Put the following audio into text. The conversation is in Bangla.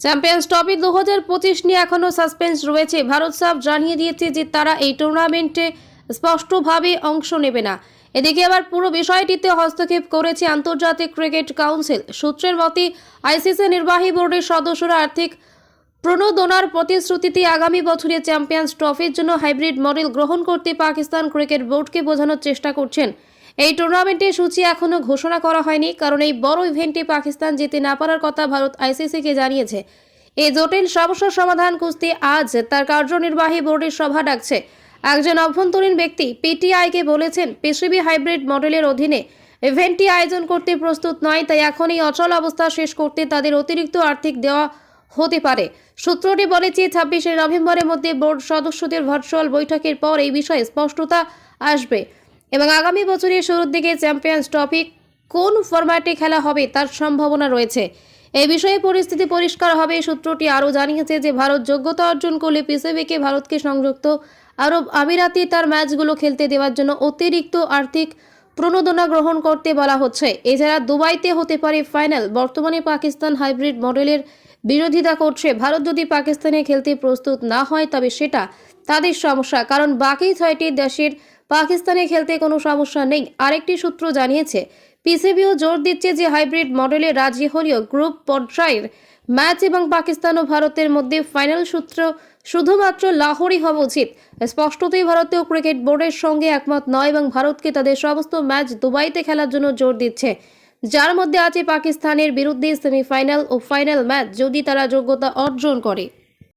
চ্যাম্পিয়ন্স ট্রফি 2025 নিয়ে এখনও সাসপেন্স রয়েছে। ভারত সাফ জানিয়ে দিয়েছে যে তারা এই টুর্নামেন্টে স্পষ্টভাবে অংশ নেবে না। এদিকে আবার পুরো বিষয়টিতে হস্তক্ষেপ করেছে আন্তর্জাতিক ক্রিকেট কাউন্সিল। সূত্রের মতে আইসিসি নির্বাহী বোর্ডের সদস্যরা আর্থিক প্রণোদনার প্রতিশ্রুতিতে আগামী বছরে চ্যাম্পিয়ন্স ট্রফির জন্য হাইব্রিড মডেল গ্রহণ করতে পাকিস্তান ক্রিকেট বোর্ডকে বোঝানোর চেষ্টা করছেন। এই টুর্নামেন্টের সূচি এখনও ঘোষণা করা হয়নি, কারণ এই বড় ইভেন্টে পাকিস্তান যেতে না পারার কথা ভারত আইসিসিকে জানিয়েছে। এই জটিল সমস্যার সমাধান খুঁজতে আজ তার কার্যনির্বাহী বোর্ডের সভা ডাকছে। একজন অভ্যন্তরীণ ব্যক্তি পিটিআইকে বলেছেন, পিসিবি হাইব্রিড মডেলের অধীনে ইভেন্টটি আয়োজন করতে প্রস্তুত নয়, তাই এখন এই অচল অবস্থা শেষ করতে তাদের অতিরিক্ত আর্থিক দেওয়া হতে পারে। সূত্রটি বলেছে 26শে নভেম্বরের মধ্যে বোর্ড সদস্যদের ভার্চুয়াল বৈঠকের পর এই বিষয়ে স্পষ্টতা আসবে এবং আগামী বছরের শুরুর দিকে চ্যাম্পিয়ন্স ট্রফি কোন ফরম্যাটে খেলা হবে তার সম্ভাবনা রয়েছে। এই বিষয়ে পরিস্থিতি পরিষ্কার হবে। সূত্রটি আরও জানিয়েছে যে ভারত যোগ্যতা অর্জন করলে পিসিবিকে ভারতকে সংযুক্ত আরব আমিরাতে তার ম্যাচগুলো খেলতে দেওয়ার জন্য অতিরিক্ত আর্থিক প্রণোদনা গ্রহণ করতে বলা হচ্ছে। এছাড়া দুবাইতে হতে পারে ফাইনাল। বর্তমানে পাকিস্তান হাইব্রিড মডেলের বিরোধিতা করছে। ভারত যদি পাকিস্তানে খেলতে প্রস্তুত না হয় তবে সেটা তাদের সমস্যা, কারণ বাকি 6টি দেশের পাকিস্তানে খেলতে কোনো সমস্যা নেই। আরেকটি সূত্র জানিয়েছে পিসিবিও জোর দিচ্ছে যে হাইব্রিড মডেলে রাজি হলেও গ্রুপ পর্যায়ের ম্যাচ এবং পাকিস্তান ও ভারতের মধ্যে ফাইনাল সূত্র শুধুমাত্র লাহোরই হওয়া উচিত। স্পষ্টতই ভারতীয় ক্রিকেট বোর্ডের সঙ্গে একমত নয় এবং ভারতকে তাদের সমস্ত ম্যাচ দুবাইতে খেলার জন্য জোর দিচ্ছে, যার মধ্যে আছে পাকিস্তানের বিরুদ্ধে সেমিফাইনাল ও ফাইনাল ম্যাচ যদি তারা যোগ্যতা অর্জন করে।